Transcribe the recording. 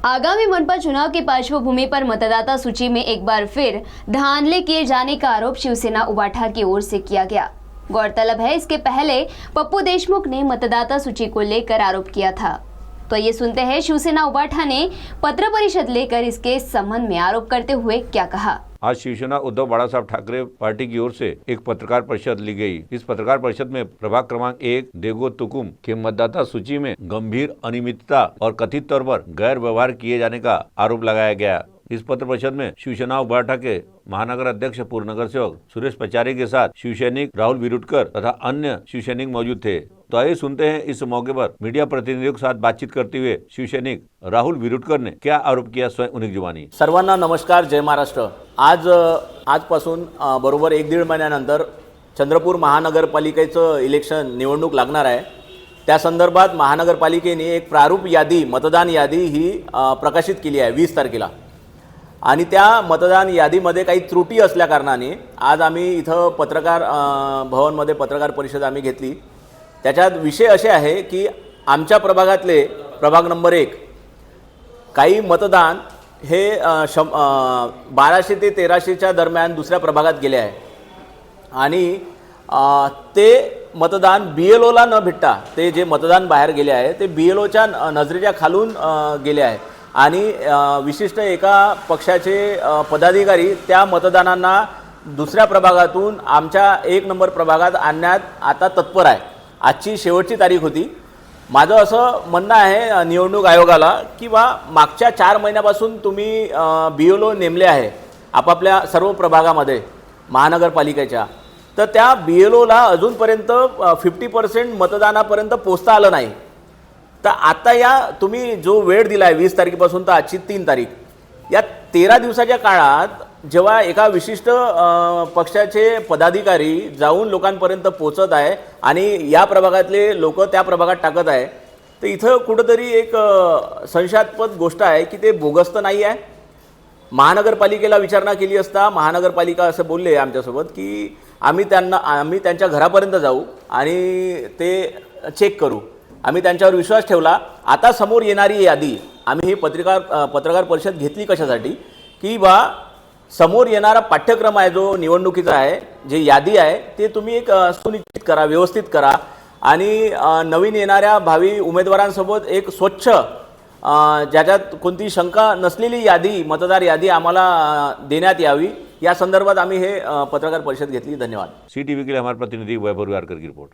आगामी मनपा चुनाव की पार्श्वभूमि पर मतदाता सूची में एक बार फिर धांधली किए जाने का आरोप शिवसेना उबाठा की ओर से किया गया। गौरतलब है, इसके पहले पप्पू देशमुख ने मतदाता सूची को लेकर आरोप किया था। तो ये सुनते हैं शिवसेना उबाठा ने पत्र परिषद लेकर इसके संबंध में आरोप करते हुए क्या कहा। आज शिवसेना उद्धव बाळासाहेब ठाकरे पार्टी की ओर से एक पत्रकार परिषद ली गई। इस पत्रकार परिषद में प्रभाग क्रमांक 1 देगो तुकुम के मतदाता सूची में गंभीर अनियमितता और कथित तौर पर गैर व्यवहार किए जाने का आरोप लगाया गया। इस पत्र परिषद में शिवसेना उबाठा के महानगर अध्यक्ष पूर्व नगर सेवक सुरेश पचारी के साथ शिवसैनिक राहुल विरुटकर तथा अन्य शिवसैनिक मौजूद थे। तो आइए सुनते हैं इस मौके पर मीडिया प्रतिनिधियों के साथ बातचीत करते हुए शिवसैनिक राहुल विरुटकर ने क्या आरोप किया, स्वयं उन्हीं जुबानी। सर्वांना नमस्कार, जय महाराष्ट्र। आजपासून बरोबर 1-1.5 महिन्यानंतर चंद्रपूर महानगरपालिकेचं इलेक्शन निवडणूक लागणार आहे। त्या संदर्भात महानगरपालिकेने एक प्रारूप यादी, मतदान यादी ही प्रकाशित केली आहे 20 तारखेला। आणि त्या मतदान यादीमध्ये काही त्रुटी असल्या कारणाने आज आम्ही इथं पत्रकार भवनमध्ये पत्रकार परिषद आम्ही घेतली। त्याच्यात विषय असे आहे की आमच्या प्रभागातले प्रभाग नंबर 1 काही मतदान हे 1200 ते 1300च्या दरम्यान दुसऱ्या प्रभागात गेले आहे आणि ते मतदान BLOला न भेटता ते जे मतदान बाहेर गेले आहे ते BLOच्या नजरेच्या खालून गेले आहे आणि विशिष्ट एका पक्षाचे पदाधिकारी त्या मतदानांना दुसऱ्या प्रभागातून आमच्या 1 नंबर प्रभागात आणण्यात आता तत्पर आहे। आजची शेवटची तारीख होती। माझं असं म्हणणं आहे निवडणूक आयोगाला की मागच्या 4 महिन्यापासून तुम्ही BLO नेमले आहे आपापल्या सर्व प्रभागामध्ये महानगरपालिकेच्या, तर त्या BLOला अजूनपर्यंत 50% मतदानापर्यंत पोहोचता आलं नाही। तर आता या तुम्ही जो वेळ दिला आहे 20 तारखेपासून तर आजची 3 तारीख, या 13 दिवसाच्या काळात जेव्हा एका विशिष्ट पक्षाचे पदाधिकारी जाऊन लोकांपर्यंत पोहोचत आहे आणि या प्रभागातले लोक त्या प्रभागात टाकत आहे, तर इथं कुठेतरी एक संशयास्पद गोष्ट आहे की ते बोगस तर नाही आहे। महानगरपालिकेला विचारणा केली असता महानगरपालिका असं बोलले आमच्यासोबत की आम्ही त्यांच्या घरापर्यंत जाऊ आणि ते चेक करू। आम्ही त्यांच्यावर विश्वास ठेवला। आता समोर येणारी यादी आम्ही ही पत्रकार परिषद घेतली कशासाठी की समोर येणारा पाठ्यक्रम आहे जो निवडणुकीचा आहे, जे यादी आहे ते तुम्ही एक सुनिश्चित करा, व्यवस्थित करा आणि नवीन येणाऱ्या भावी उमेदवारांसोबत एक स्वच्छ ज्याच्यात कोणती शंका नसलेली यादी, मतदार यादी आम्हाला देण्यात यावी, या संदर्भात आम्ही हे पत्रकार परिषद घेतली। धन्यवाद। CTV के लिए हमारे प्रतिनिधि वैभव रुयारकर की रिपोर्ट।